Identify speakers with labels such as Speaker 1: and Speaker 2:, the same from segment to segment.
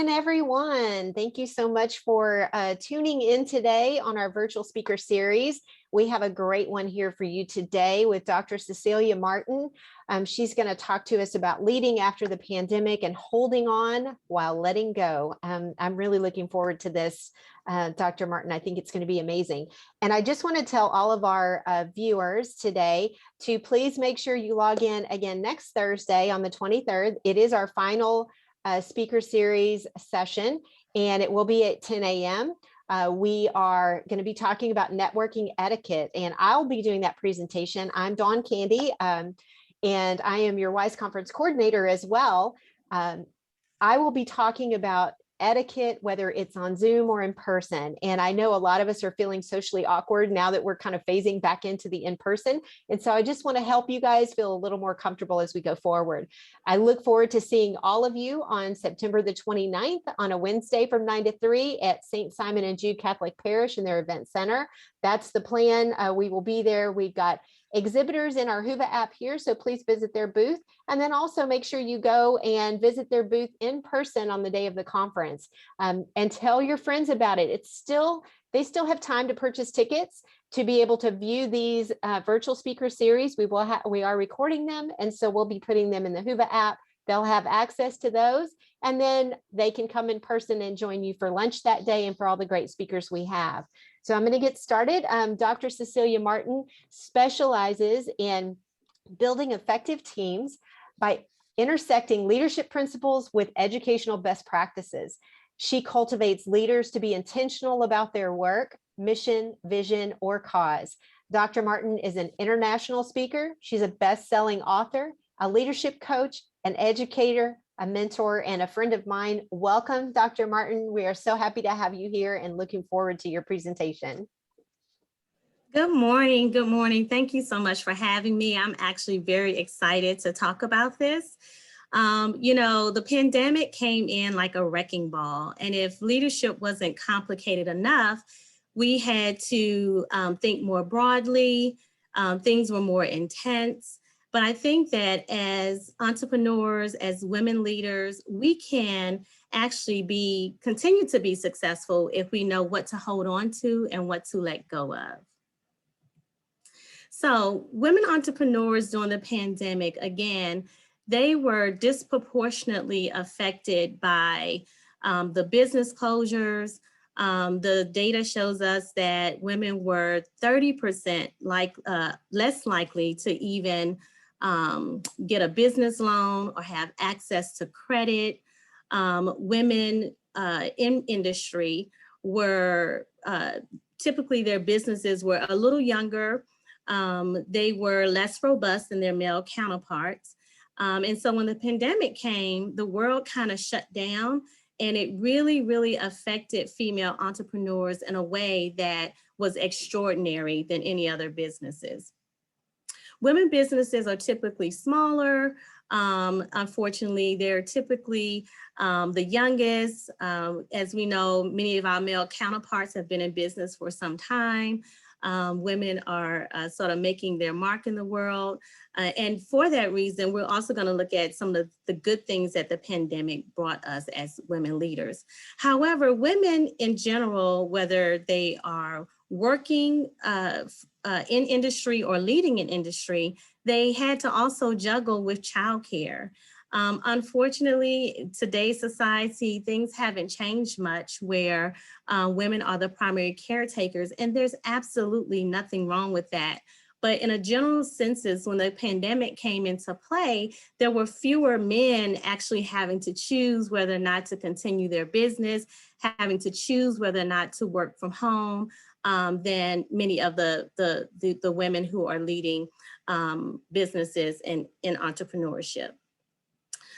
Speaker 1: Everyone. Thank you so much for tuning in today on our virtual speaker series. We have a great one here for you today with Dr. Cecelia Martin. She's going to talk to us about leading after the pandemic and holding on while letting go. I'm really looking forward to this, Dr. Martin. I think it's going to be amazing. And I just want to tell all of our viewers today to please make sure you log in again next Thursday on the 23rd. It is our final speaker series session, and it will be at 10 a.m. We are going to be talking about networking etiquette, and I'll be doing that presentation. I'm Dawn Candy, and I am your WISE conference coordinator as well. I will be talking about etiquette, whether it's on Zoom or in person. And I know a lot of us are feeling socially awkward now that we're kind of phasing back into the in-person. And so I just want to help you guys feel a little more comfortable as we go forward. I look forward to seeing all of you on September the 29th on a Wednesday from 9 to 3 at St. Simon and Jude Catholic Parish in their event center. That's the plan. We will be there. We've got exhibitors in our Whova app here, so please visit their booth. And then also make sure you go and visit their booth in person on the day of the conference, and tell your friends about it. They still have time to purchase tickets to be able to view these virtual speaker series. We are recording them, and so we'll be putting them in the Whova app. They'll have access to those, and then they can come in person and join you for lunch that day and for all the great speakers we have. So I'm going to get started. Dr. Cecelia Martin specializes in building effective teams by intersecting leadership principles with educational best practices. She cultivates leaders to be intentional about their work, mission, vision, or cause. Dr. Martin is an international speaker. She's a best-selling author, a leadership coach, an educator, a mentor, and a friend of mine. Welcome, Dr. Martin. We are so happy to have you here and looking forward to your presentation.
Speaker 2: Good morning. Good morning. Thank you so much for having me. I'm actually very excited to talk about this. You know, the pandemic came in like a wrecking ball, and if leadership wasn't complicated enough, we had to think more broadly. Things were more intense. But I think that as entrepreneurs, as women leaders, we can actually continue to be successful if we know what to hold on to and what to let go of. So women entrepreneurs during the pandemic, again, they were disproportionately affected by the business closures. The data shows us that women were 30% less likely to even get a business loan or have access to credit. Women in industry were typically their businesses were a little younger. They were less robust than their male counterparts. And so when the pandemic came, the world kind of shut down, and it really, really affected female entrepreneurs in a way that was extraordinary than any other businesses. Women businesses are typically smaller. Unfortunately, they're typically the youngest. As we know, many of our male counterparts have been in business for some time. Women are sort of making their mark in the world. And for that reason, we're also going to look at some of the good things that the pandemic brought us as women leaders. However, women in general, whether they are working in industry or leading in industry, they had to also juggle with childcare. Unfortunately, today's society, things haven't changed much where women are the primary caretakers, and there's absolutely nothing wrong with that. But in a general census, when the pandemic came into play, there were fewer men actually having to choose whether or not to continue their business, having to choose whether or not to work from home, than many of the women who are leading businesses in entrepreneurship.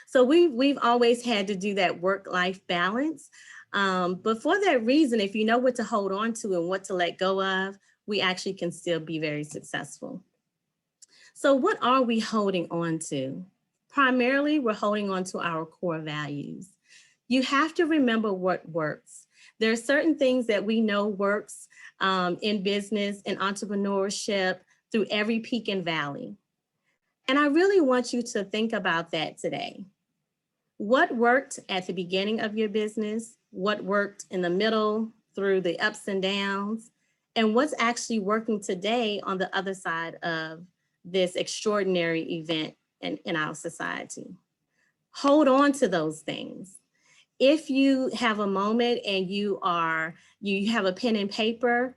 Speaker 2: So we've always had to do that work-life balance. But for that reason, if you know what to hold on to and what to let go of, we actually can still be very successful. So what are we holding on to? Primarily, we're holding on to our core values. You have to remember what works. There are certain things that we know works in business and entrepreneurship through every peak and valley. And I really want you to think about that today. What worked at the beginning of your business, what worked in the middle through the ups and downs, and what's actually working today on the other side of this extraordinary event in our society. Hold on to those things. If you have a moment and you have a pen and paper,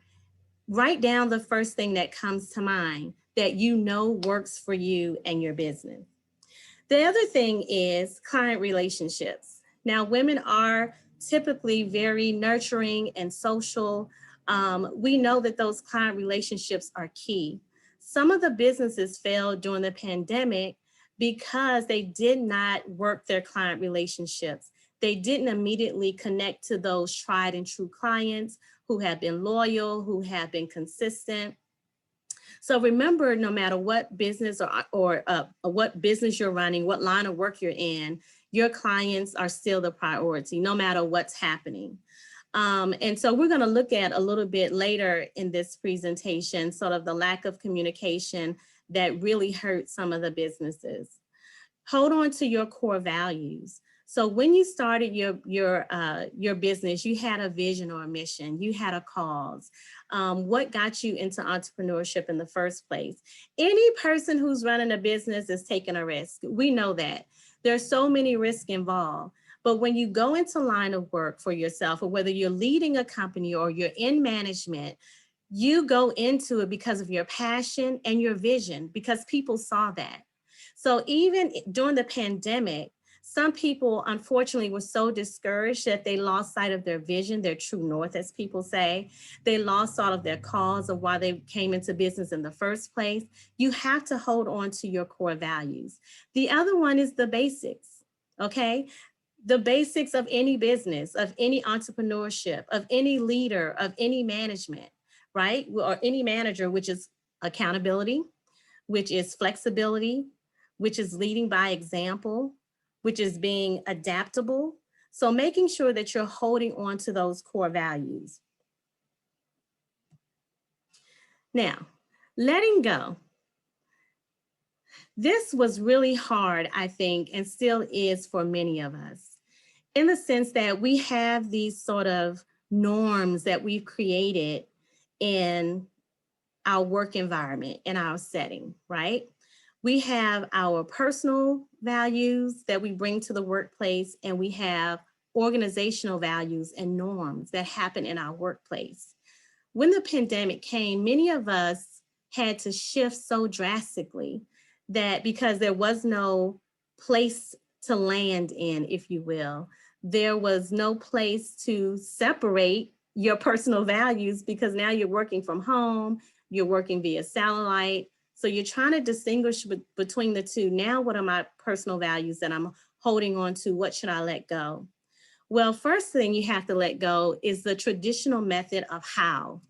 Speaker 2: write down the first thing that comes to mind that you know works for you and your business. The other thing is client relationships. Now, women are typically very nurturing and social. We know that those client relationships are key. Some of the businesses failed during the pandemic because they did not work their client relationships. They didn't immediately connect to those tried and true clients who have been loyal, who have been consistent. So remember, no matter what business or what business you're running, what line of work you're in, your clients are still the priority, no matter what's happening. And so we're going to look at a little bit later in this presentation, sort of the lack of communication that really hurt some of the businesses. Hold on to your core values. So when you started your business, you had a vision or a mission, you had a cause. What got you into entrepreneurship in the first place? Any person who's running a business is taking a risk. We know that. There's so many risks involved. But when you go into line of work for yourself, or whether you're leading a company or you're in management, you go into it because of your passion and your vision, because people saw that. So even during the pandemic, some people, unfortunately, were so discouraged that they lost sight of their vision, their true north, as people say. They lost sight of their cause of why they came into business in the first place. You have to hold on to your core values. The other one is the basics, okay? The basics of any business, of any entrepreneurship, of any leader, of any management, right? Or any manager, which is accountability, which is flexibility, which is leading by example, which is being adaptable. So making sure that you're holding on to those core values. Now, letting go. This was really hard, I think, and still is for many of us, in the sense that we have these sort of norms that we've created in our work environment, in our setting, right? We have our personal values that we bring to the workplace, and we have organizational values and norms that happen in our workplace. When the pandemic came, many of us had to shift so drastically that because there was no place to land in, if you will, there was no place to separate your personal values, because now you're working from home, you're working via satellite. So you're trying to distinguish between the two. Now, what are my personal values that I'm holding on to? What should I let go? Well, first thing you have to let go is the traditional method of how.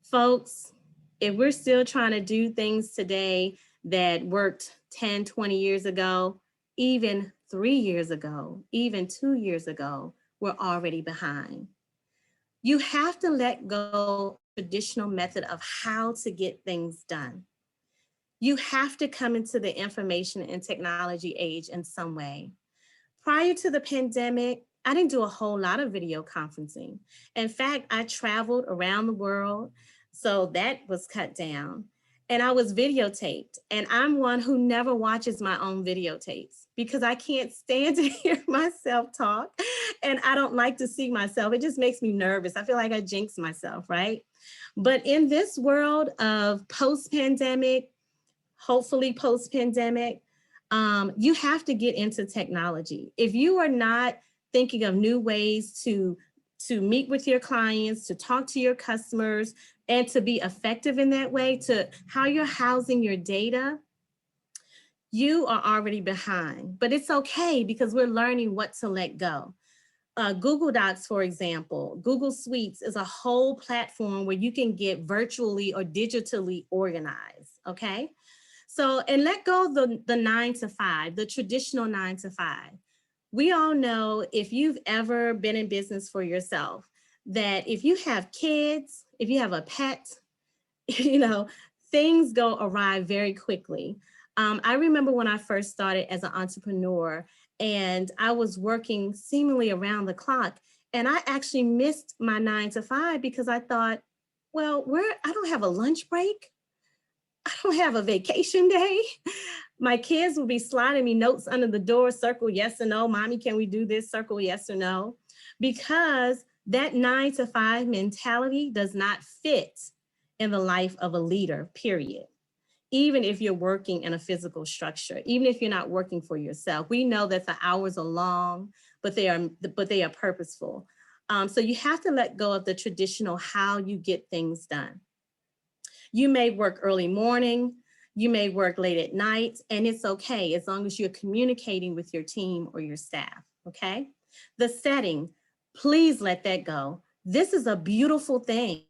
Speaker 2: Folks, if we're still trying to do things today that worked 10, 20 years ago, even 3 years ago, even 2 years ago, we're already behind. You have to let go of the traditional method of how to get things done. You have to come into the information and technology age in some way. Prior to the pandemic, I didn't do a whole lot of video conferencing. In fact, I traveled around the world, so that was cut down. And I was videotaped. And I'm one who never watches my own videotapes because I can't stand to hear myself talk. And I don't like to see myself. It just makes me nervous. I feel like I jinx myself, right? But in this world of post-pandemic, hopefully post-pandemic, you have to get into technology. If you are not thinking of new ways to meet with your clients, to talk to your customers, and to be effective in that way, to how you're housing your data, you are already behind. But it's okay, because we're learning what to let go. Google Docs, for example, Google Suites is a whole platform where you can get virtually or digitally organized, okay? So, and let go of the 9 to 5, the traditional 9 to 5. We all know, if you've ever been in business for yourself, that if you have kids, if you have a pet, things go awry very quickly. I remember when I first started as an entrepreneur, and I was working seemingly around the clock. And I actually missed my 9 to 5 because I thought, well, I don't have a lunch break. I don't have a vacation day. My kids will be sliding me notes under the door, circle yes or no. Mommy, can we do this? Circle yes or no. Because that 9 to 5 mentality does not fit in the life of a leader, period. Even if you're working in a physical structure, even if you're not working for yourself, we know that the hours are long, but they are purposeful. So you have to let go of the traditional how you get things done. You may work early morning, you may work late at night, and it's okay as long as you're communicating with your team or your staff, okay? The setting, please let that go. This is a beautiful thing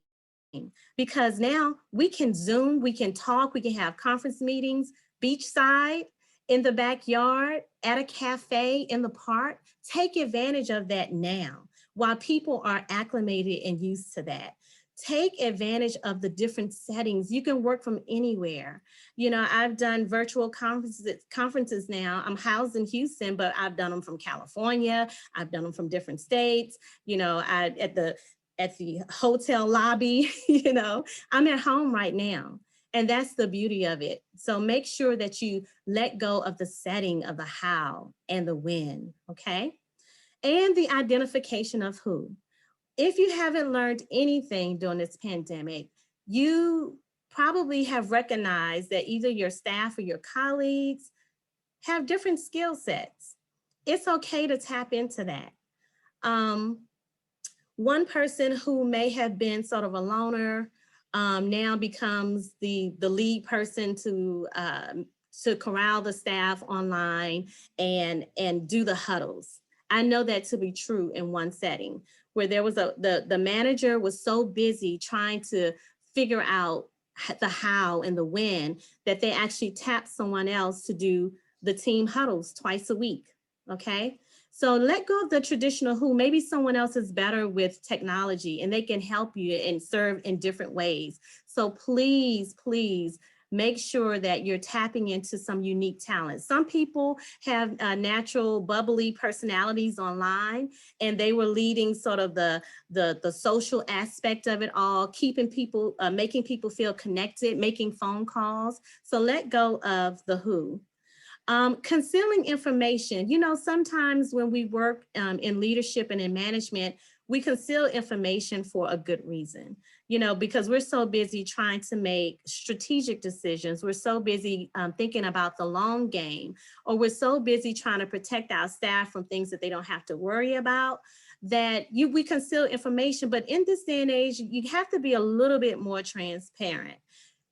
Speaker 2: because now we can Zoom, we can talk, we can have conference meetings, beachside, in the backyard, at a cafe, in the park. Take advantage of that now while people are acclimated and used to that. Take advantage of the different settings. You can work from anywhere. You know, I've done virtual conferences now. I'm housed in Houston, but I've done them from California. I've done them from different states. You know, at the hotel lobby, you know, I'm at home right now. And that's the beauty of it. So make sure that you let go of the setting of the how and the when, okay? And the identification of who. If you haven't learned anything during this pandemic, you probably have recognized that either your staff or your colleagues have different skill sets. It's okay to tap into that. One person who may have been sort of a loner now becomes the lead person to corral the staff online and do the huddles. I know that to be true in one setting where there was the manager was so busy trying to figure out the how and the when that they actually tapped someone else to do the team huddles twice a week, okay? So let go of the traditional who. Maybe someone else is better with technology and they can help you and serve in different ways. So please, please make sure that you're tapping into some unique talents. Some people have natural bubbly personalities online, and they were leading sort of the social aspect of it all, keeping people, making people feel connected, making phone calls. So let go of the who. Concealing information. You know, sometimes when we work in leadership and in management, we conceal information for a good reason, you know, because we're so busy trying to make strategic decisions. We're so busy thinking about the long game, or we're so busy trying to protect our staff from things that they don't have to worry about, that we conceal information. But in this day and age, you have to be a little bit more transparent.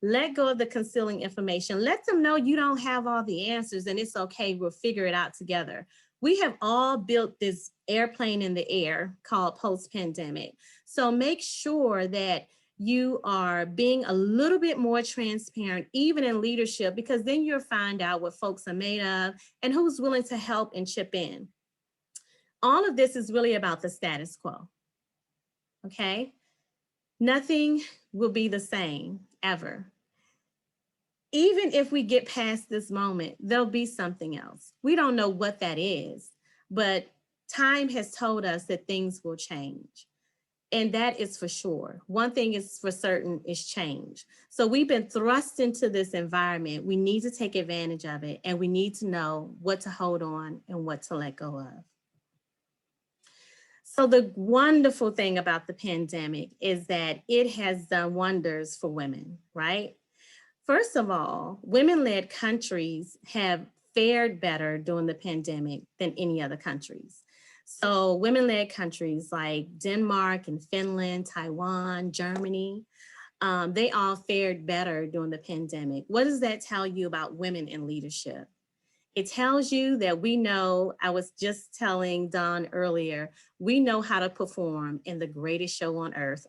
Speaker 2: Let go of the concealing information. Let them know you don't have all the answers and it's okay. We'll figure it out together. We have all built this airplane in the air called post-pandemic. So make sure that you are being a little bit more transparent, even in leadership, because then you'll find out what folks are made of and who's willing to help and chip in. All of this is really about the status quo, okay? Nothing will be the same ever. Even if we get past this moment, there'll be something else. We don't know what that is, but time has told us that things will change. And that is for sure. One thing is for certain is change. So we've been thrust into this environment. We need to take advantage of it, and we need to know what to hold on and what to let go of. So the wonderful thing about the pandemic is that it has done wonders for women, right? First of all, women-led countries have fared better during the pandemic than any other countries. So women-led countries like Denmark and Finland, Taiwan, Germany, they all fared better during the pandemic. What does that tell you about women in leadership? It tells you that we know, I was just telling Don earlier, we know how to perform in the greatest show on earth.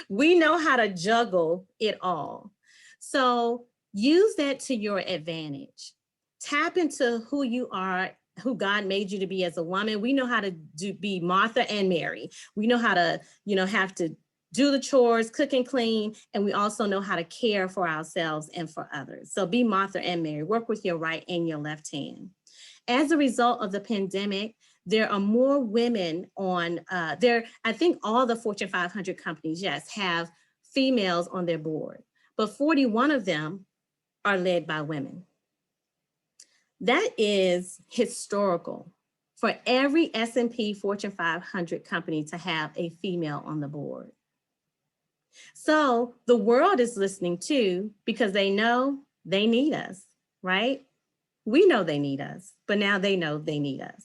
Speaker 2: We know how to juggle it all. So use that to your advantage. Tap into who you are, who God made you to be as a woman. We know how to be Martha and Mary. We know how to, have to do the chores, cook and clean, and we also know how to care for ourselves and for others. So be Martha and Mary. Work with your right and your left hand. As a result of the pandemic, there are more women on there. I think all the Fortune 500 companies, yes, have females on their board, but 41 of them are led by women. That is historical for every S&P Fortune 500 company to have a female on the board. So the world is listening too, because they know they need us, right? We know they need us, but now they know they need us.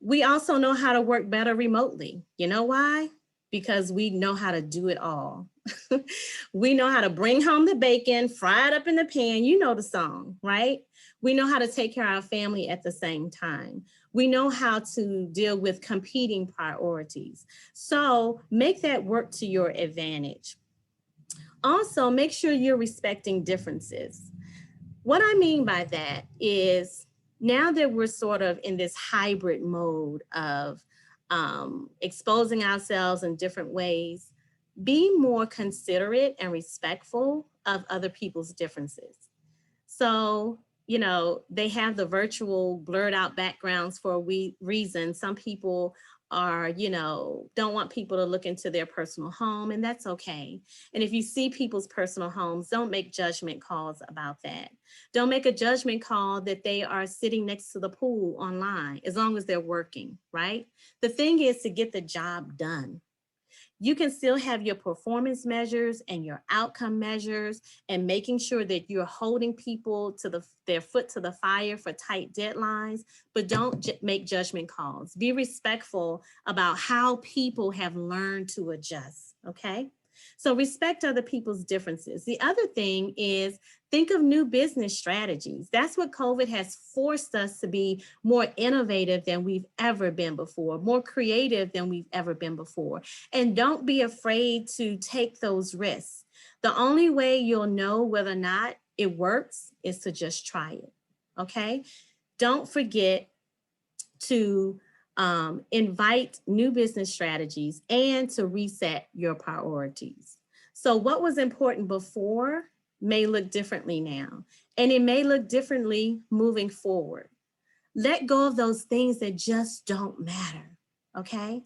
Speaker 2: We also know how to work better remotely. You know why? Because we know how to do it all. We know how to bring home the bacon, fry it up in the pan. You know the song, right? We know how to take care of our family at the same time. We know how to deal with competing priorities. So make that work to your advantage. Also, make sure you're respecting differences. What I mean by that is now that we're sort of in this hybrid mode of exposing ourselves in different ways, be more considerate and respectful of other people's differences. So, you know, they have the virtual blurred out backgrounds for a reason. Some people are, you know, don't want people to look into their personal home, and that's okay. And if you see people's personal homes, don't make judgment calls about that. Don't make a judgment call that they are sitting next to the pool online, as long as they're working, right? The thing is to get the job done. You can still have your performance measures and your outcome measures and making sure that you're holding people to their foot to the fire for tight deadlines, but don't make judgment calls. Be respectful about how people have learned to adjust, okay? So respect other people's differences. The other thing is think of new business strategies. That's what COVID has forced us to be more innovative than we've ever been before, more creative than we've ever been before. And don't be afraid to take those risks. The only way you'll know whether or not it works is to just try it, okay? Don't forget to invite new business strategies and to reset your priorities. So what was important before may look differently now, and it may look differently moving forward. Let go of those things that just don't matter, okay?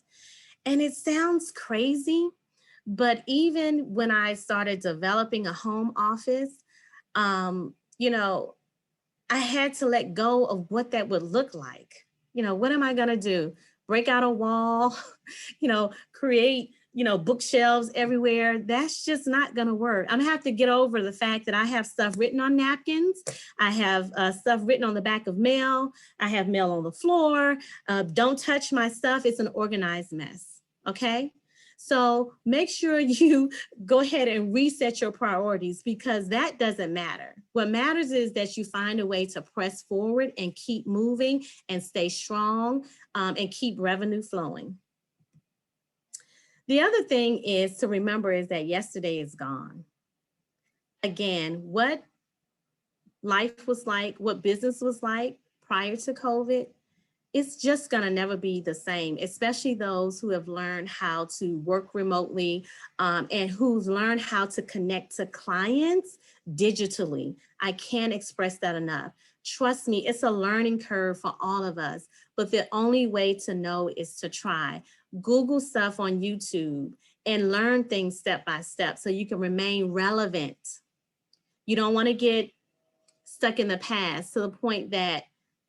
Speaker 2: And it sounds crazy, but even when I started developing a home office, you know, I had to let go of what that would look like. You know, what am I gonna do? Break out a wall, you know, create, you know, bookshelves everywhere. That's just not gonna work. I'm gonna have to get over the fact that I have stuff written on napkins. I have stuff written on the back of mail. I have mail on the floor. Don't touch my stuff. It's an organized mess, okay? So make sure you go ahead and reset your priorities, because that doesn't matter. What matters is that you find a way to press forward and keep moving and stay strong and keep revenue flowing. The other thing is to remember is that yesterday is gone. Again, what life was like, what business was like prior to COVID, it's just going to never be the same, especially those who have learned how to work remotely and who've learned how to connect to clients digitally. I can't express that enough. Trust me, it's a learning curve for all of us, but the only way to know is to try. Google stuff on YouTube and learn things step by step so you can remain relevant. You don't want to get stuck in the past to the point that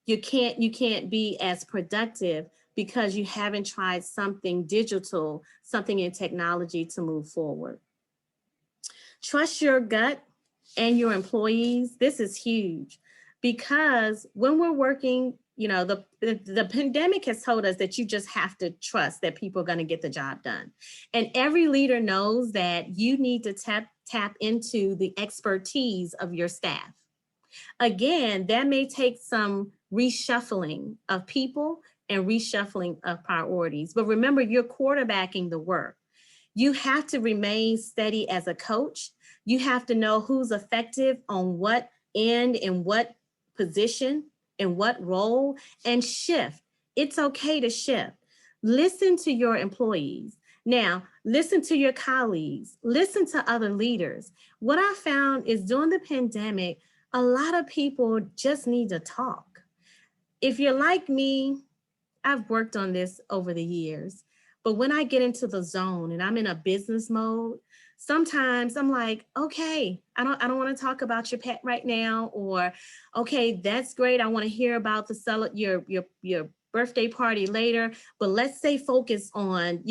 Speaker 2: you can't be as productive because you haven't tried something digital, something in technology to move forward. Trust your gut and your employees. This is huge, because when we're working, you know, the pandemic has told us that you just have to trust that people are going to get the job done. And every leader knows that you need to tap into the expertise of your staff. Again, that may take some reshuffling of people and reshuffling of priorities. But remember, you're quarterbacking the work. You have to remain steady as a coach. You have to know who's effective on what end, in what position, in what role, and shift. It's okay to shift. Listen to your employees. Now, listen to your colleagues. Listen to other leaders. What I found is during the pandemic, a lot of people just need to talk. If you're like me, I've worked on this over the years, but when I get into the zone and I'm in a business mode, sometimes I'm like, okay, I don't want to talk about your pet right now, or okay, that's great. I want to hear about your birthday party later, but let's stay focused on,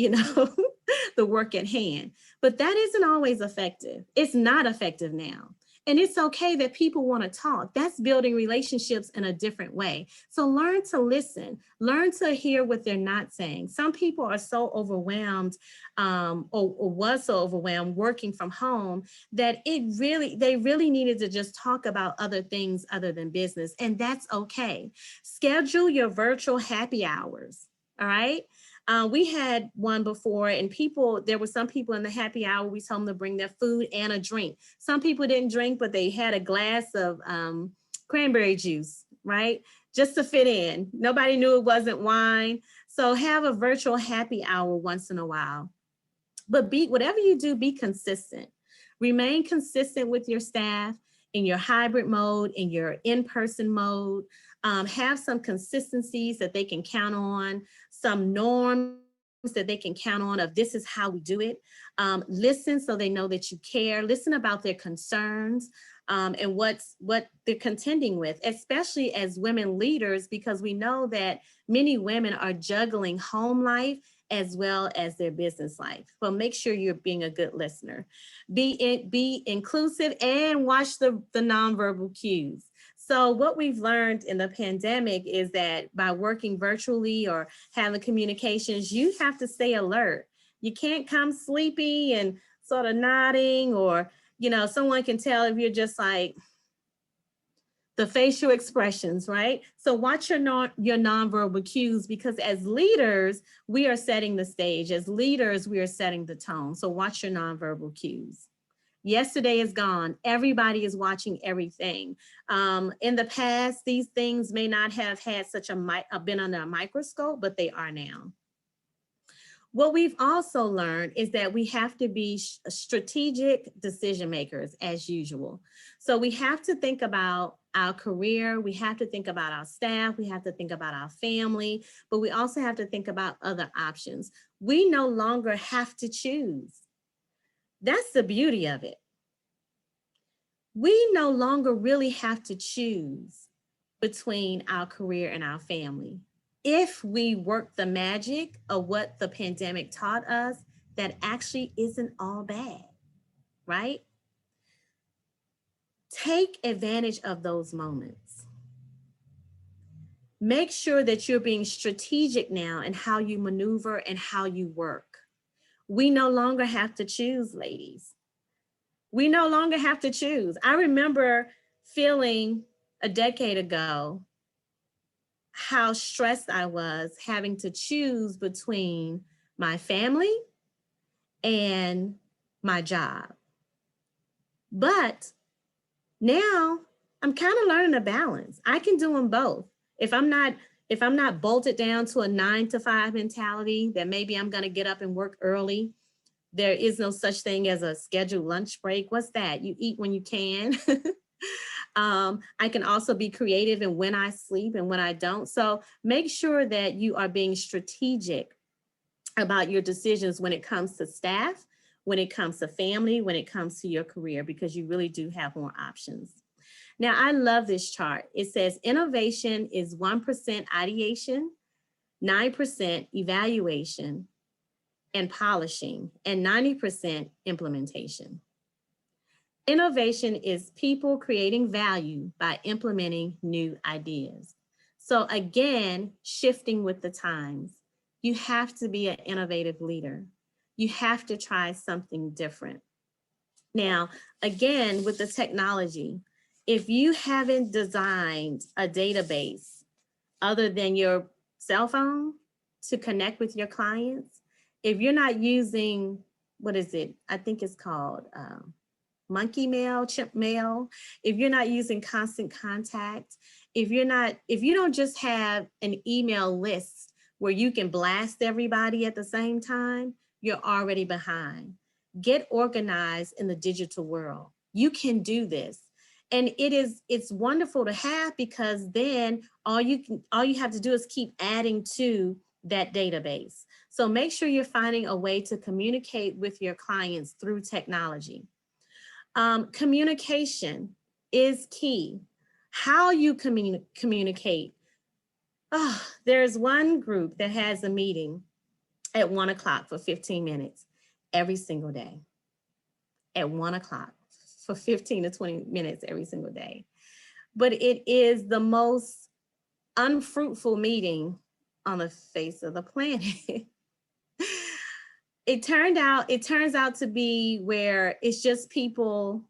Speaker 2: the work at hand. But that isn't always effective. It's not effective now. And it's okay that people want to talk. That's building relationships in a different way. So learn to listen, learn to hear what they're not saying. Some people are so overwhelmed, or was so overwhelmed working from home, that they really needed to just talk about other things other than business. And that's okay. Schedule your virtual happy hours. All right. We had one before, and there were some people in the happy hour, we told them to bring their food and a drink. Some people didn't drink, but they had a glass of cranberry juice, right? Just to fit in. Nobody knew it wasn't wine. So have a virtual happy hour once in a while. But whatever you do, be consistent. Remain consistent with your staff in your hybrid mode, in your in-person mode. Have some consistencies that they can count on, some norms that they can count on of this is how we do it. Listen so they know that you care. Listen about their concerns, and what they're contending with, especially as women leaders, because we know that many women are juggling home life as well as their business life. So make sure you're being a good listener. Be inclusive and watch the nonverbal cues. So what we've learned in the pandemic is that by working virtually or having communications, you have to stay alert. You can't come sleepy and sort of nodding, or, someone can tell if you're just like the facial expressions, right? So watch your nonverbal cues, because as leaders, we are setting the stage. As leaders, we are setting the tone. So watch your nonverbal cues. Yesterday is gone. Everybody is watching everything. In the past, these things may not have had been under a microscope, but they are now. What we've also learned is that we have to be strategic decision makers as usual. So we have to think about our career, we have to think about our staff, we have to think about our family, but we also have to think about other options. We no longer have to choose. That's the beauty of it. We no longer really have to choose between our career and our family. If we work the magic of what the pandemic taught us, that actually isn't all bad, right? Take advantage of those moments. Make sure that you're being strategic now in how you maneuver and how you work. We no longer have to choose, ladies. We no longer have to choose. I remember feeling a decade ago how stressed I was having to choose between my family and my job. But now I'm kind of learning a balance. I can do them both. If I'm not bolted down to a 9 to 5 mentality, that maybe I'm going to get up and work early. There is no such thing as a scheduled lunch break. What's that? You eat when you can. I can also be creative in when I sleep and when I don't. So make sure that you are being strategic about your decisions when it comes to staff, when it comes to family, when it comes to your career, because you really do have more options. Now, I love this chart. It says innovation is 1% ideation, 9% evaluation and polishing, and 90% implementation. Innovation is people creating value by implementing new ideas. So again, shifting with the times. You have to be an innovative leader. You have to try something different. Now, again, with the technology, if you haven't designed a database other than your cell phone to connect with your clients, if you're not using, what is it? I think it's called monkey mail, chimp mail. If you're not using constant contact, if you don't just have an email list where you can blast everybody at the same time, you're already behind. Get organized in the digital world. You can do this. And it's wonderful to have, because then all you have to do is keep adding to that database. So make sure you're finding a way to communicate with your clients through technology. Communication is key. How you communicate. Oh, there's one group that has a meeting at 1 o'clock for 15 minutes every single day. At 1 o'clock for 15 to 20 minutes every single day. But it is the most unfruitful meeting on the face of the planet. It turns out to be where it's just people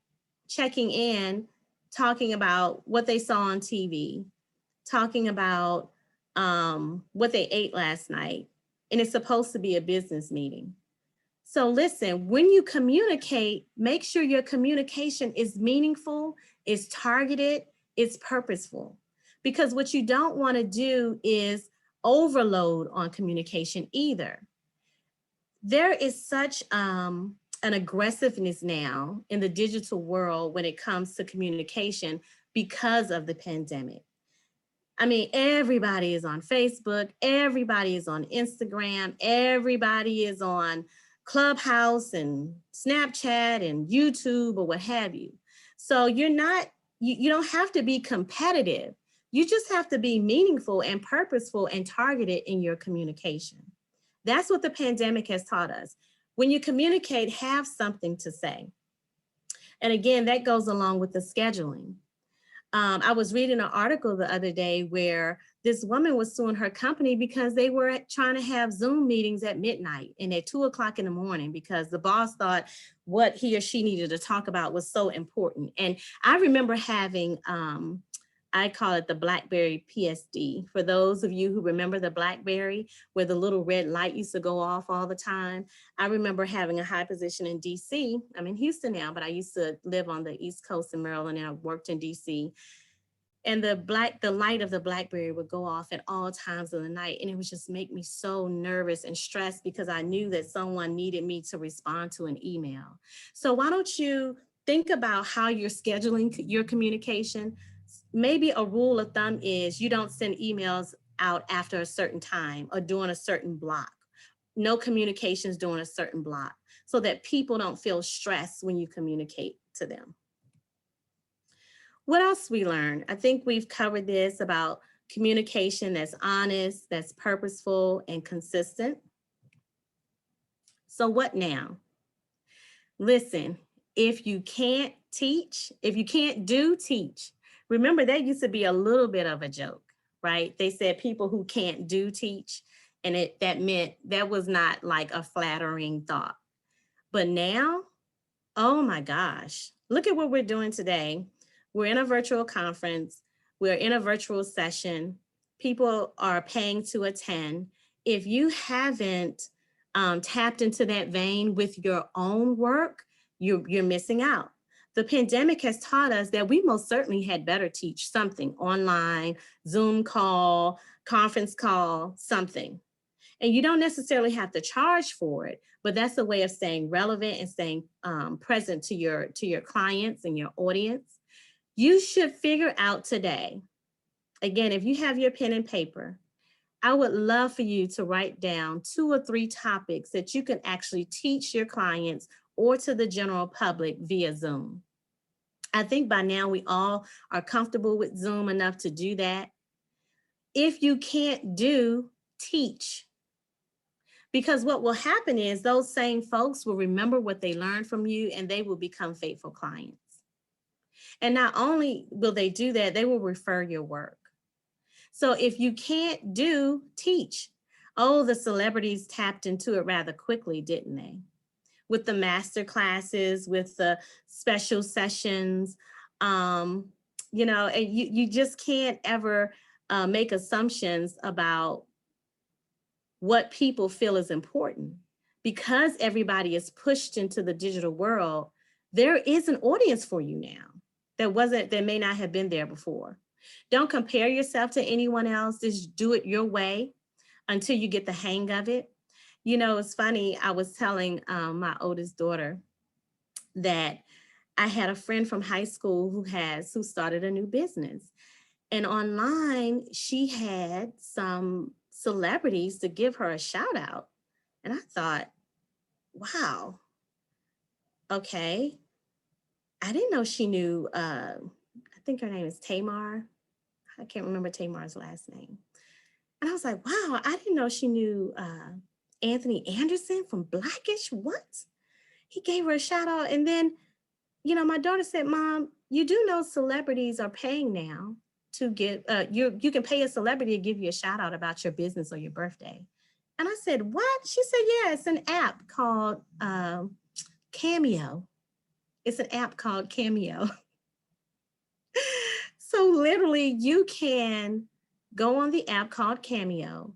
Speaker 2: checking in, talking about what they saw on TV, talking about what they ate last night. And it's supposed to be a business meeting. So listen, when you communicate, make sure your communication is meaningful, is targeted, is purposeful. Because what you don't want to do is overload on communication either. There is such an aggressiveness now in the digital world when it comes to communication because of the pandemic. I mean, everybody is on Facebook, everybody is on Instagram, everybody is on Clubhouse and Snapchat and YouTube or what have you. So you don't have to be competitive. You just have to be meaningful and purposeful and targeted in your communication. That's what the pandemic has taught us. When you communicate, have something to say. And again, that goes along with the scheduling. I was reading an article the other day where this woman was suing her company because they were trying to have Zoom meetings at midnight and at 2 o'clock in the morning because the boss thought what he or she needed to talk about was so important. And I remember having, I call it the BlackBerry PSD. For those of you who remember the BlackBerry, where the little red light used to go off all the time. I remember having a high position in DC. I'm in Houston now, but I used to live on the East Coast in Maryland, and I worked in DC. And the light of the BlackBerry would go off at all times of the night. And it would just make me so nervous and stressed because I knew that someone needed me to respond to an email. So why don't you think about how you're scheduling your communication? Maybe a rule of thumb is you don't send emails out after a certain time or during a certain block. No communications during a certain block so that people don't feel stressed when you communicate to them. What else we learned? I think we've covered this about communication that's honest, that's purposeful and consistent. So what now? Listen, if you can't teach, if you can't do, teach. Remember, that used to be a little bit of a joke, right? They said people who can't do, teach. And that meant that was not like a flattering thought. But now, oh my gosh, look at what we're doing today. We're in a virtual conference. We're in a virtual session. People are paying to attend. If you haven't tapped into that vein with your own work, you're missing out. The pandemic has taught us that we most certainly had better teach something online, Zoom call, conference call, something. And you don't necessarily have to charge for it, but that's a way of staying relevant and staying present to your clients and your audience. You should figure out today, again, if you have your pen and paper, I would love for you to write down 2 or 3 topics that you can actually teach your clients or to the general public via Zoom. I think by now we all are comfortable with Zoom enough to do that. If you can't do, teach. Because what will happen is those same folks will remember what they learned from you and they will become faithful clients. And not only will they do that, they will refer your work. So if you can't do, teach. Oh, the celebrities tapped into it rather quickly, didn't they? With the master classes, with the special sessions, and you just can't ever make assumptions about what people feel is important. Because everybody is pushed into the digital world, there is an audience for you now that may not have been there before. Don't compare yourself to anyone else. Just do it your way until you get the hang of it. You know, it's funny. I was telling my oldest daughter that I had a friend from high school who started a new business. And online, she had some celebrities to give her a shout out. And I thought, wow, okay. I didn't know she knew, I think her name is Tamar. I can't remember Tamar's last name. And I was like, wow, I didn't know she knew Anthony Anderson from Blackish. What? He gave her a shout out. And then, my daughter said, Mom, you do know celebrities are paying now to give, you can pay a celebrity to give you a shout out about your business or your birthday. And I said, what? She said, yeah, it's an app called Cameo. It's an app called Cameo. So literally you can go on the app called Cameo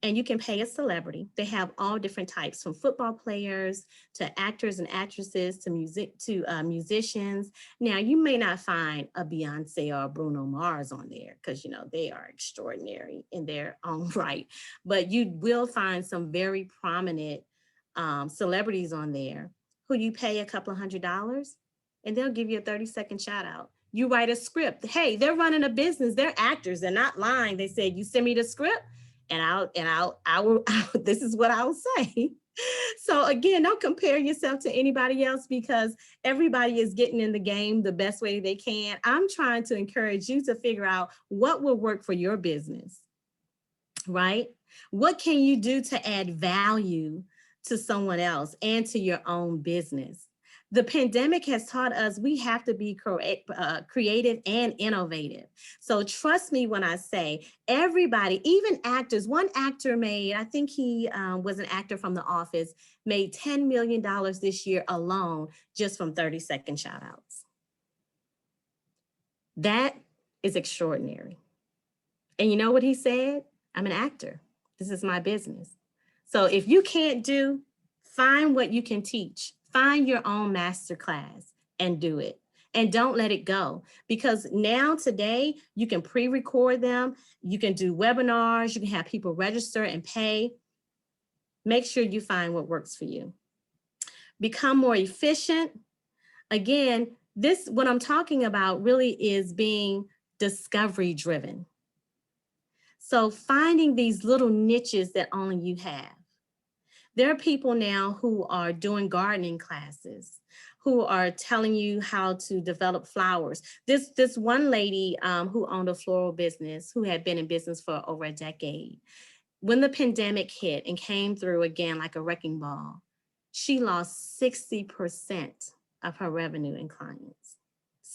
Speaker 2: and you can pay a celebrity. They have all different types, from football players to actors and actresses to musicians. Now, you may not find a Beyonce or a Bruno Mars on there because, they are extraordinary in their own right. But you will find some very prominent celebrities on there who you pay a couple of $100 and they'll give you a 30-second shout out. You write a script. Hey, they're running a business. They're actors. They're not lying. They said, you send me the script and I will, this is what I'll say. So again, don't compare yourself to anybody else because everybody is getting in the game the best way they can. I'm trying to encourage you to figure out what will work for your business, right? What can you do to add value to someone else and to your own business? The pandemic has taught us we have to be creative and innovative. So trust me when I say everybody, even actors, one actor made, I think he was an actor from The Office, made $10 million this year alone just from 30-second shout outs. That is extraordinary. And you know what he said? I'm an actor. This is my business. So if you can't do, find what you can teach. Find your own masterclass and do it. And don't let it go, because now today you can pre-record them. You can do webinars. You can have people register and pay. Make sure you find what works for you. Become more efficient. Again, what I'm talking about really is being discovery driven. So finding these little niches that only you have. There are people now who are doing gardening classes, who are telling you how to develop flowers. This one lady who owned a floral business, who had been in business for over a decade, when the pandemic hit and came through again like a wrecking ball, she lost 60% of her revenue and clients.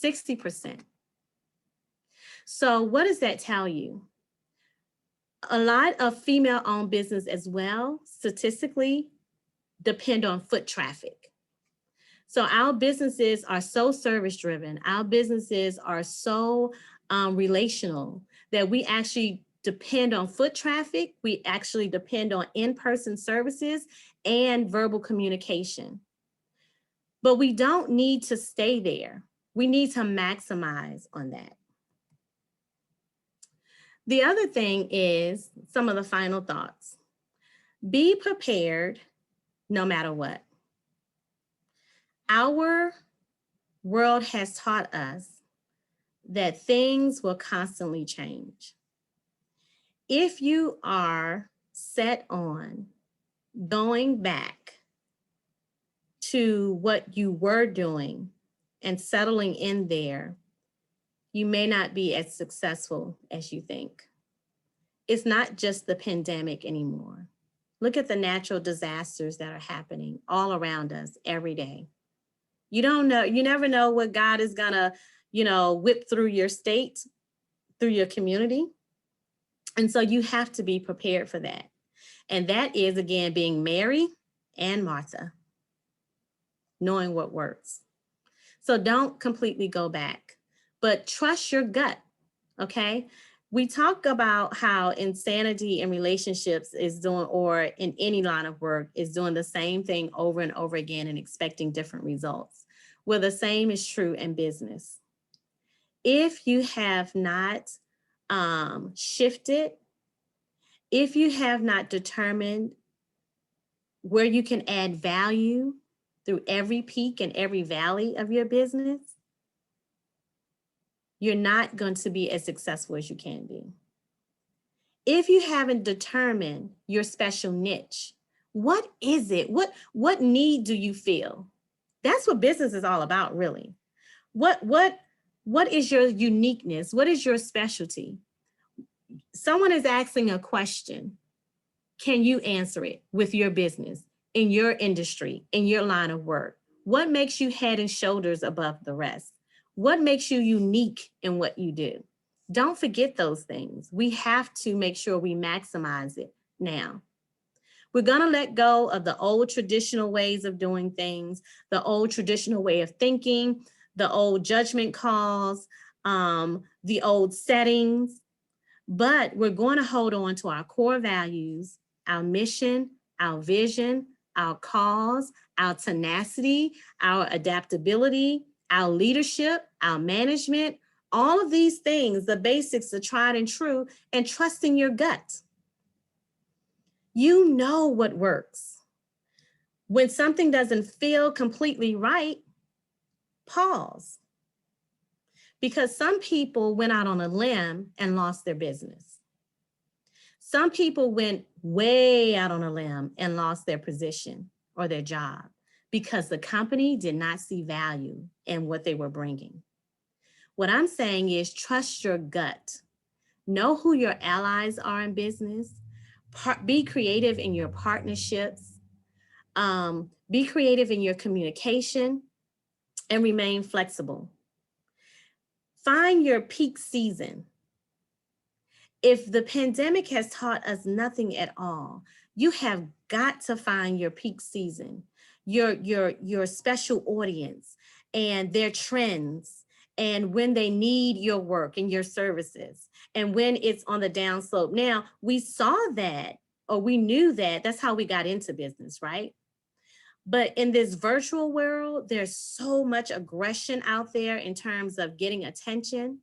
Speaker 2: 60%. So what does that tell you? A lot of female-owned business as well, statistically, depend on foot traffic. So our businesses are so service-driven. Our businesses are so relational that we actually depend on foot traffic. We actually depend on in-person services and verbal communication. But we don't need to stay there. We need to maximize on that. The other thing is some of the final thoughts. Be prepared no matter what. Our world has taught us that things will constantly change. If you are set on going back to what you were doing and settling in there, you may not be as successful as you think. It's not just the pandemic anymore. Look at the natural disasters that are happening all around us every day. You don't know, you never know what God is gonna, whip through your state, through your community. And so you have to be prepared for that. And that is, again, being Mary and Martha, knowing what works. So don't completely go back, but trust your gut, okay? We talk about how insanity in relationships is doing, or in any line of work, is doing the same thing over and over again and expecting different results. Well, the same is true in business. If you have not shifted, if you have not determined where you can add value through every peak and every valley of your business, you're not going to be as successful as you can be. If you haven't determined your special niche, what is it? What need do you feel? That's what business is all about, really. What is your uniqueness? What is your specialty? Someone is asking a question. Can you answer it with your business, in your industry, in your line of work? What makes you head and shoulders above the rest? What makes you unique in what you do? Don't forget those things. We have to make sure we maximize it now. We're going to let go of the old traditional ways of doing things, the old traditional way of thinking, the old judgment calls, the old settings, but we're going to hold on to our core values, our mission, our vision, our cause, our tenacity, our adaptability, our leadership, our management, all of these things, the basics, the tried and true, and trusting your gut. You know what works. When something doesn't feel completely right, pause. Because some people went out on a limb and lost their business. Some people went way out on a limb and lost their position or their job because the company did not see value in what they were bringing. What I'm saying is trust your gut. Know who your allies are in business. Be creative in your partnerships. Be creative in your communication and remain flexible. Find your peak season. If the pandemic has taught us nothing at all, you have got to find your peak season, your special audience and their trends, and when they need your work and your services, and when it's on the downslope. Now, we saw that, or we knew that. That's how we got into business, right? But in this virtual world, there's so much aggression out there in terms of getting attention.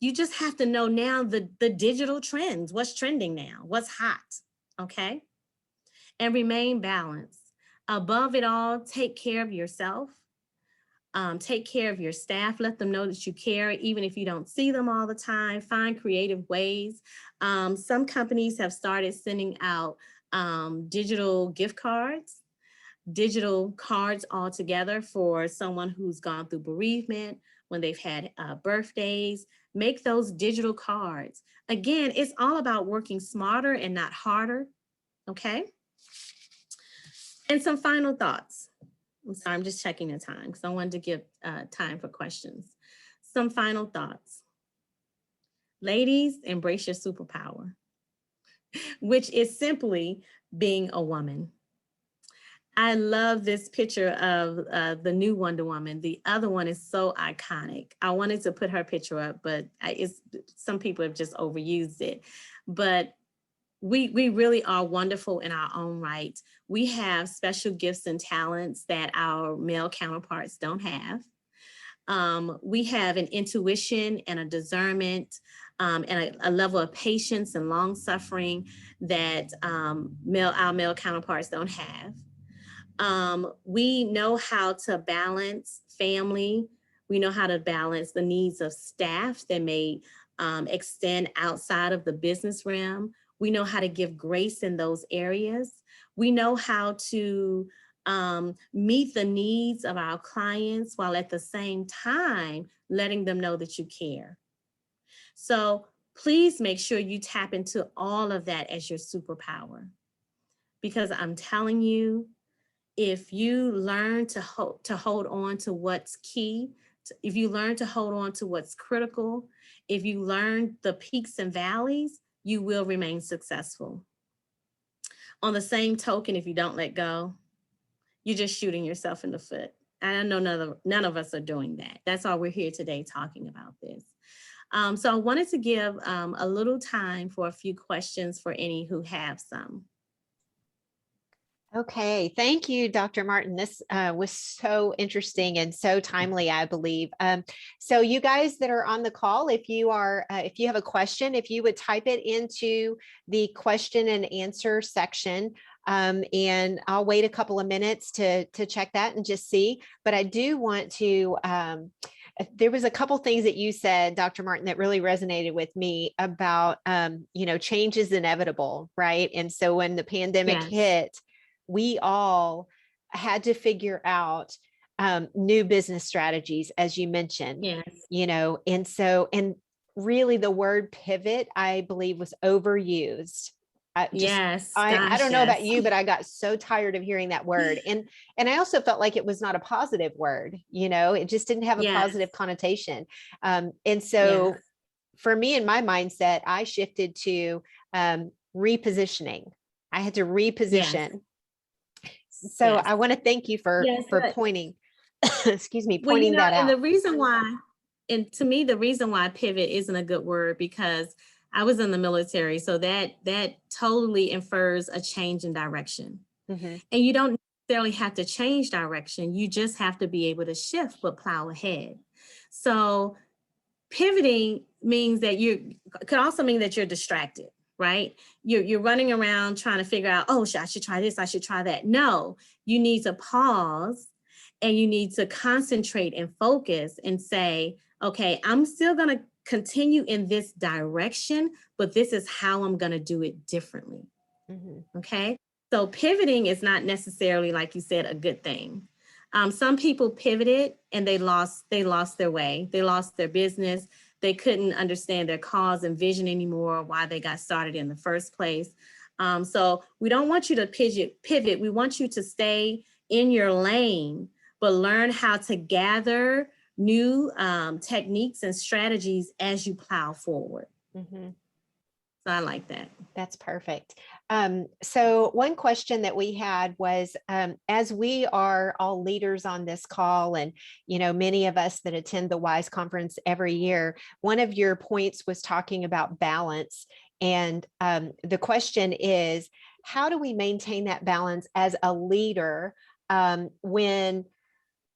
Speaker 2: You just have to know now the digital trends, what's trending now, what's hot, okay? And remain balanced. Above it all, take care of yourself. Take care of your staff. Let them know that you care, even if you don't see them all the time. Find creative ways. Some companies have started sending out digital gift cards, digital cards altogether for someone who's gone through bereavement, when they've had birthdays. Make those digital cards. Again, it's all about working smarter and not harder, okay? And some final thoughts. I'm sorry, I'm just checking the time because I wanted to give time for questions. Some final thoughts. Ladies, embrace your superpower, which is simply being a woman. I love this picture of the new Wonder Woman. The other one is so iconic. I wanted to put her picture up, but some people have just overused it. But we really are wonderful in our own right. We have special gifts and talents that our male counterparts don't have. We have an intuition and a discernment and a level of patience and long suffering that our male counterparts don't have. We know how to balance family. We know how to balance the needs of staff that may extend outside of the business realm. We know how to give grace in those areas. We know how to meet the needs of our clients while at the same time letting them know that you care. So please make sure you tap into all of that as your superpower, because I'm telling you, if you learn to hold on to what's key, if you learn to hold on to what's critical, if you learn the peaks and valleys, you will remain successful. On the same token, if you don't let go, you're just shooting yourself in the foot. And I know none of us are doing that. That's why we're here today talking about this. So I wanted to give a little time for a few questions for any who have some.
Speaker 1: Okay, thank you, Dr. Martin. This was so interesting and so timely, I believe. So you guys that are on the call, if you have a question, if you would type it into the question and answer section And I'll wait a couple of minutes to check that and just see. But I do want to, there was a couple things that you said, Dr. Martin, that really resonated with me about, change is inevitable, right? And so when the pandemic
Speaker 2: Yes.
Speaker 1: hit, we all had to figure out new business strategies, as you mentioned,
Speaker 2: Yes.
Speaker 1: and really the word pivot, I believe, was overused.
Speaker 2: Yes.
Speaker 1: I
Speaker 2: Gosh,
Speaker 1: don't know about
Speaker 2: yes.
Speaker 1: you, but I got so tired of hearing that word. And I also felt like it was not a positive word, it just didn't have a
Speaker 2: Yes.
Speaker 1: positive connotation. And
Speaker 2: Yes.
Speaker 1: so for me, in my mindset, I shifted to repositioning. I had to
Speaker 2: Yes.
Speaker 1: reposition. So
Speaker 2: Yes.
Speaker 1: I want to thank you for
Speaker 2: Yes.
Speaker 1: pointing, excuse me,
Speaker 2: Well,
Speaker 1: pointing that
Speaker 2: and
Speaker 1: out.
Speaker 2: the reason why, and to me, the reason why pivot isn't a good word, because I was in the military, so that totally infers a change in direction.
Speaker 1: Mhm.
Speaker 2: And you don't necessarily have to change direction. You just have to be able to shift, but plow ahead. So pivoting means that could also mean that you're distracted, right? You're running around trying to figure out, oh, I should try this, I should try that. No, you need to pause and you need to concentrate and focus and say, okay, I'm still going to continue in this direction, but this is how I'm going to do it differently.
Speaker 1: Mhm.
Speaker 2: Okay. So pivoting is not necessarily, like you said, a good thing. Some people pivoted and they lost their way. They lost their business. They couldn't understand their cause and vision anymore, why they got started in the first place. So we don't want you to pivot. We want you to stay in your lane, but learn how to gather new techniques and strategies as you plow forward.
Speaker 1: Mhm.
Speaker 2: So I like that.
Speaker 1: That's perfect. So one question that we had was, as we are all leaders on this call, and many of us that attend the WISE conference every year, one of your points was talking about balance. And the question is, how do we maintain that balance as a leader when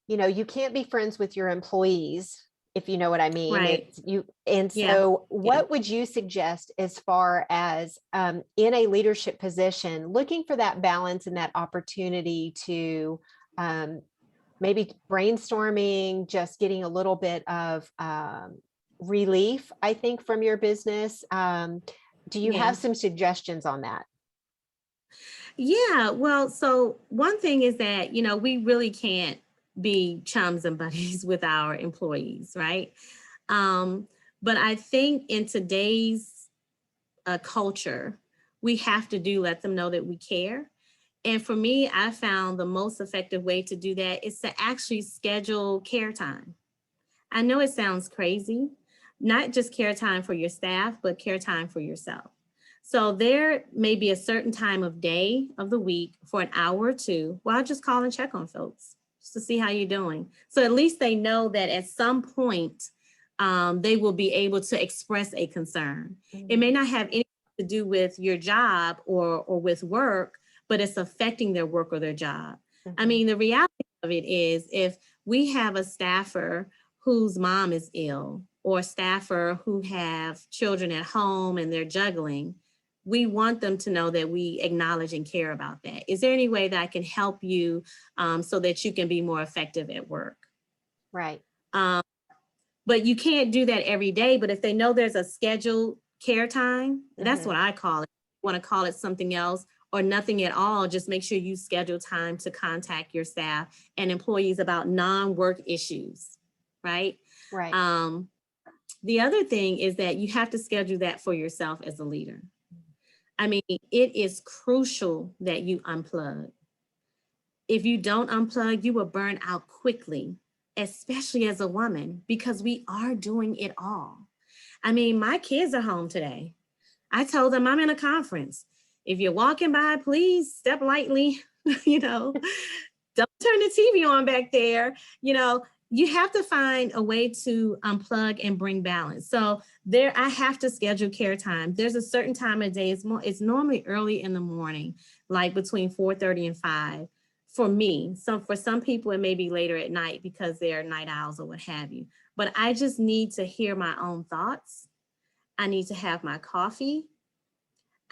Speaker 1: you can't be friends with your employees, if you know what I mean.
Speaker 2: Right.
Speaker 1: It's you. And
Speaker 2: Yeah.
Speaker 1: so
Speaker 2: Yeah.
Speaker 1: what would you suggest as far as in a leadership position, looking for that balance and that opportunity to maybe brainstorming, just getting a little bit of relief, I think, from your business? Do you
Speaker 2: Yeah.
Speaker 1: have some suggestions on that?
Speaker 2: Yeah. Well, so one thing is that, we really can't be chums and buddies with our employees, right? Um, but I think in today's culture, we have to let them know that we care. And for me, I found the most effective way to do that is to actually schedule care time. I know it sounds crazy, not just care time for your staff, but care time for yourself. So there may be a certain time of day of the week for an hour or two. Well, I'll just call and check on folks just to see how you're doing. So at least they know that at some point they will be able to express a concern. It may
Speaker 1: Mhm.
Speaker 2: not have anything to do with your job or with work, but it's affecting their work or their job. I
Speaker 1: Mhm.
Speaker 2: mean, the reality of it is if we have a staffer whose mom is ill or a staffer who have children at home and they're juggling, we want them to know that we acknowledge and care about that. Is there any way that I can help you so that you can be more effective at work?
Speaker 1: Right.
Speaker 2: Um, but you can't do that every day. But if they know there's a scheduled care time, that's
Speaker 1: Mhm.
Speaker 2: what I call it. Want to call it something else or nothing at all, just make sure you schedule time to contact your staff and employees about non-work issues, right?
Speaker 1: Right.
Speaker 2: Um, the other thing is that you have to schedule that for yourself as a leader. I mean, it is crucial that you unplug. If you don't unplug, you will burn out quickly, especially as a woman, because we are doing it all. I mean, my kids are home today. I told them I'm in a conference. If you're walking by, please step lightly, you know, don't turn the TV on back there. You have to find a way to unplug and bring balance. So I have to schedule care time. There's a certain time of day. It's normally early in the morning, like between 4:30 and 5 for me. For some people, it may be later at night because they're night owls or what have you. But I just need to hear my own thoughts. I need to have my coffee.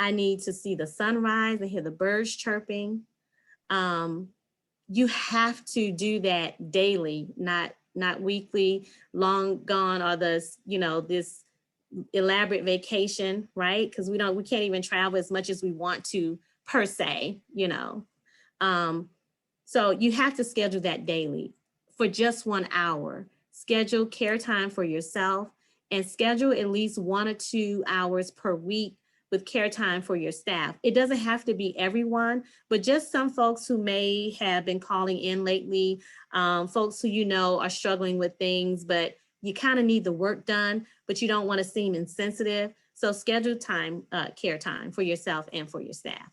Speaker 2: I need to see the sunrise and hear the birds chirping. You have to do that daily, not weekly, long gone, or this, this elaborate vacation, right? Because we can't even travel as much as we want to per se, So you have to schedule that daily for just 1 hour. Schedule care time for yourself and schedule at least 1 or 2 hours per week with care time for your staff. It doesn't have to be everyone, but just some folks who may have been calling in lately, folks who are struggling with things, but you kind of need the work done, but you don't want to seem insensitive. So schedule time, care time for yourself and for your staff.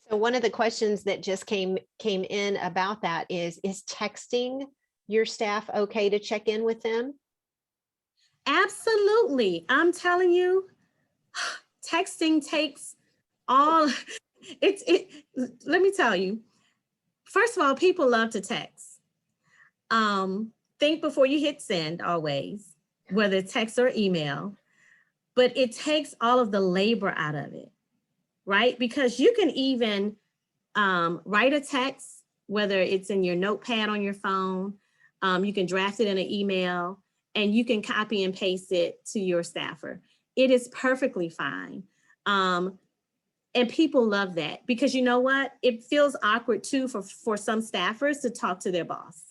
Speaker 1: So one of the questions that just came in about that is texting your staff okay to check in with them?
Speaker 2: Absolutely. I'm telling you, texting takes all let me tell you, first of all, people love to text. Think before you hit send always, whether it's text or email, but it takes all of the labor out of it, right? Because you can even write a text, whether it's in your notepad on your phone, you can draft it in an email, and you can copy and paste it to your staffer. It is perfectly fine. And people love that because you know what? It feels awkward too for some staffers to talk to their boss.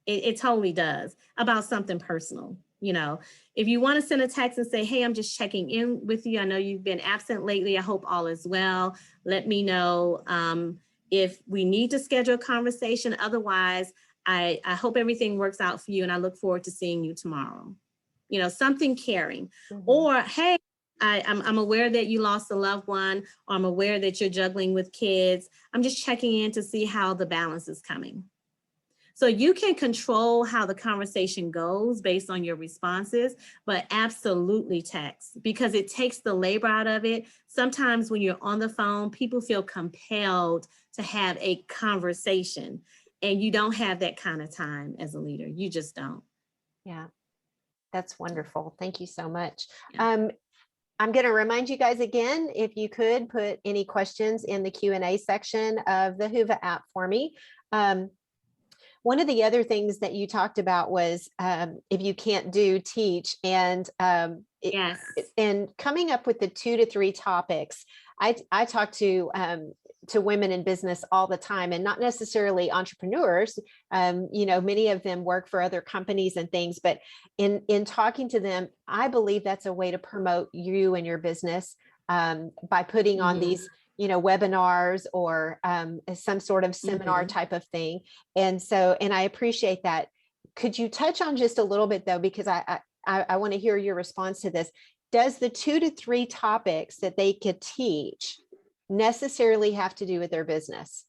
Speaker 2: It totally does about something personal. If you want to send a text and say, hey, I'm just checking in with you. I know you've been absent lately. I hope all is well. Let me know if we need to schedule a conversation. Otherwise, I hope everything works out for you. And I look forward to seeing you tomorrow. Something caring. Mm-hmm. Or, hey, I'm aware that you lost a loved one, or I'm aware that you're juggling with kids. I'm just checking in to see how the balance is coming. So you can control how the conversation goes based on your responses, but absolutely text because it takes the labor out of it. Sometimes when you're on the phone, people feel compelled to have a conversation, and you don't have that kind of time as a leader. You just don't.
Speaker 1: Yeah, that's wonderful. Thank you so much. Yeah. I'm going to remind you guys again, if you could put any questions in the Q&A section of the Whova app for me. One of the other things that you talked about was if you can't do, teach, and
Speaker 2: yes,
Speaker 1: and coming up with the 2 to 3 topics. I talk to women in business all the time, and not necessarily entrepreneurs. Many of them work for other companies and things, but in talking to them, I believe that's a way to promote you and your business by putting on these webinars or some sort of seminar type of thing. And I appreciate that. Could you touch on just a little bit though, because I want to hear your response to this. Does the 2 to 3 topics that they could teach necessarily have to do with their business?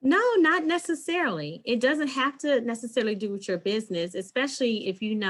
Speaker 2: No, not necessarily. It doesn't have to necessarily do with your business, especially if you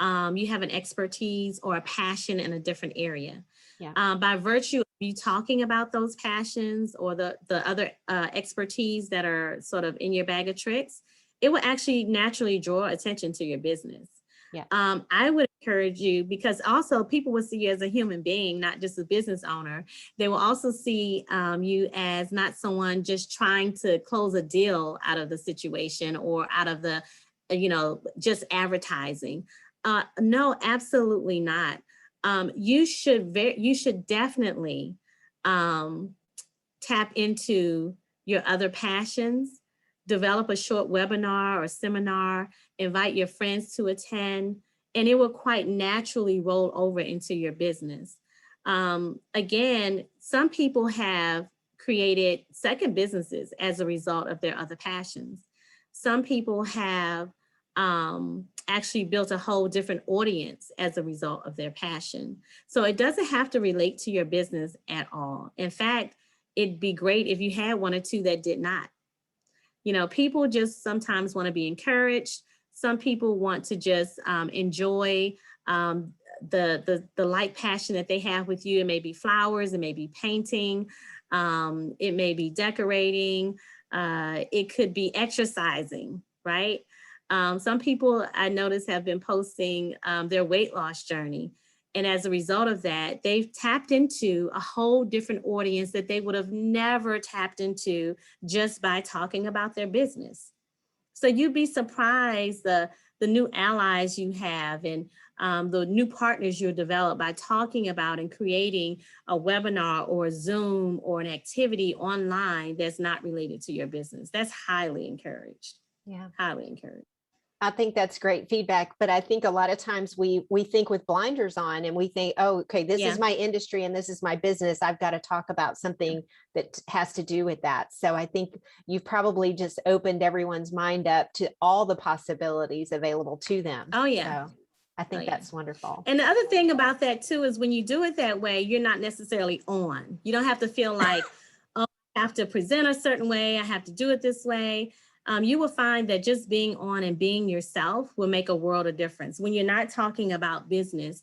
Speaker 2: have an expertise or a passion in a different area. Yeah. By virtue of you talking about those passions or the other expertise that are sort of in your bag of tricks, it will actually naturally draw attention to your business. Yeah. I would encourage you, because also people will see you as a human being, not just a business owner. They will also see you as not someone just trying to close a deal out of the situation or out of the, just advertising. No, absolutely not. You should definitely tap into your other passions, develop a short webinar or seminar, invite your friends to attend, and it will quite naturally roll over into your business. Again, some people have created second businesses as a result of their other passions. Some people have actually built a whole different audience as a result of their passion. So it doesn't have to relate to your business at all. In fact, it'd be great if you had 1 or 2 that did not. People just sometimes want to be encouraged. Some people want to just enjoy the light passion that they have with you. It may be flowers, it may be painting, it may be decorating, it could be exercising, right? Some people I notice have been posting their weight loss journey. And as a result of that, they've tapped into a whole different audience that they would have never tapped into just by talking about their business. So you'd be surprised the new allies you have, and the new partners you'll develop by talking about and creating a webinar or a Zoom or an activity online that's not related to your business. That's highly encouraged.
Speaker 1: Yeah.
Speaker 2: Highly encouraged.
Speaker 1: I think that's great feedback, but I think a lot of times we think with blinders on, and we think, oh, okay, this is my industry and this is my business. I've got to talk about something that has to do with that. So I think you've probably just opened everyone's mind up to all the possibilities available to them.
Speaker 2: Oh yeah.
Speaker 1: So I think that's wonderful.
Speaker 2: And the other thing about that too is when you do it that way, you're not necessarily on. You don't have to feel like, oh, I have to present a certain way. I have to do it this way. You will find that just being on and being yourself will make a world of difference. When you're not talking about business,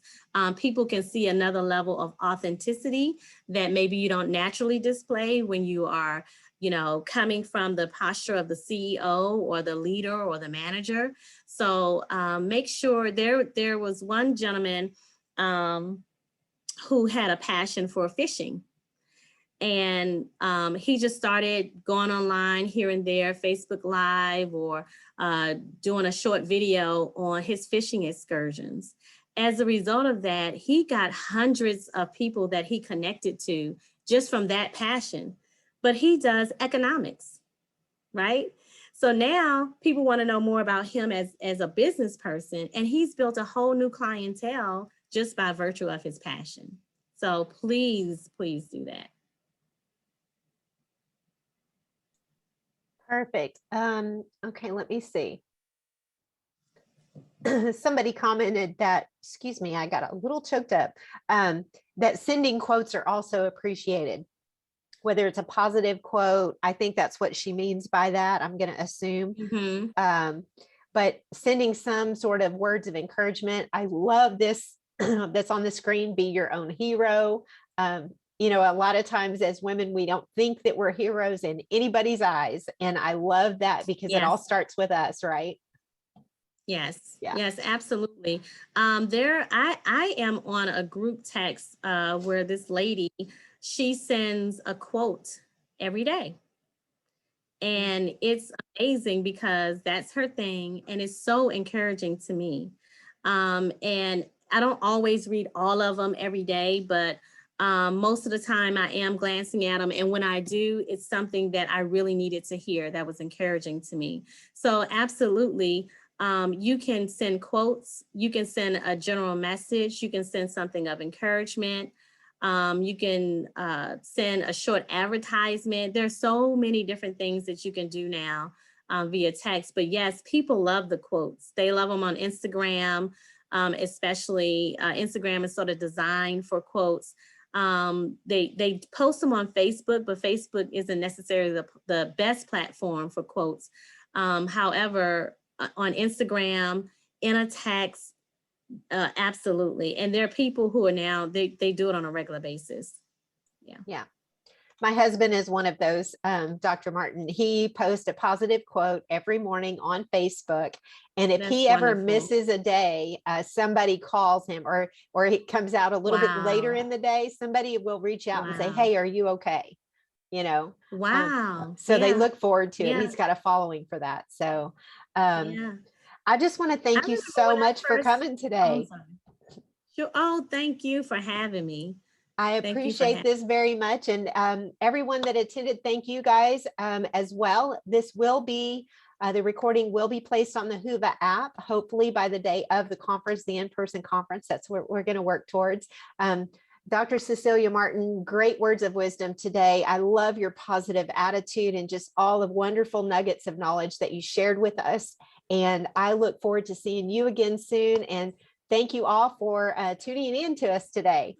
Speaker 2: people can see another level of authenticity that maybe you don't naturally display when you are, you know, coming from the posture of the CEO or the leader or the manager. So make sure there was one gentleman who had a passion for fishing. And he just started going online here and there, Facebook Live, or doing a short video on his fishing excursions. As a result of that, he got hundreds of people that he connected to just from that passion. But he does economics, right? So now people want to know more about him as a business person, and he's built a whole new clientele just by virtue of his passion. So please, please do that.
Speaker 1: Perfect. Okay, let me see. Somebody commented that, excuse me, I got a little choked up, that sending quotes are also appreciated. Whether it's a positive quote, I think that's what she means by that, I'm going to assume.
Speaker 2: Mm-hmm.
Speaker 1: But sending some sort of words of encouragement. I love this that's on the screen, be your own hero. You know, a lot of times as women, we don't think that we're heroes in anybody's eyes. And I love that because it all starts with us, right?
Speaker 2: Yes.
Speaker 1: Yeah.
Speaker 2: Yes, absolutely. I am on a group text where this lady, she sends a quote every day. And it's amazing because that's her thing. And it's so encouraging to me. And I don't always read all of them every day, but most of the time I am glancing at them. And when I do, it's something that I really needed to hear that was encouraging to me. So absolutely, you can send quotes, you can send a general message, you can send something of encouragement. You can send a short advertisement. There's so many different things that you can do now via text. But yes, people love the quotes. They love them on Instagram, especially Instagram is sort of designed for quotes. They post them on Facebook, but Facebook isn't necessarily the best platform for quotes. However, on Instagram, in a text, absolutely. And there are people who are now, they do it on a regular basis. Yeah.
Speaker 1: Yeah. My husband is one of those, Dr. Martin. He posts a positive quote every morning on Facebook. And if he ever misses a day, somebody calls him, or he comes out a little bit later in the day, somebody will reach out and say, hey, are you okay? You know?
Speaker 2: Wow.
Speaker 1: So they look forward to it. He's got a following for that. So I just want to thank you so much for coming today.
Speaker 2: Sure. Oh, thank you for having me.
Speaker 1: I appreciate this very much. And everyone that attended, thank you guys as well. This will be, the recording will be placed on the Whova app, hopefully by the day of the conference, the in-person conference. That's what we're going to work towards. Dr. Cecelia Martin, great words of wisdom today. I love your positive attitude and just all the wonderful nuggets of knowledge that you shared with us. And I look forward to seeing you again soon. And thank you all for tuning in to us today.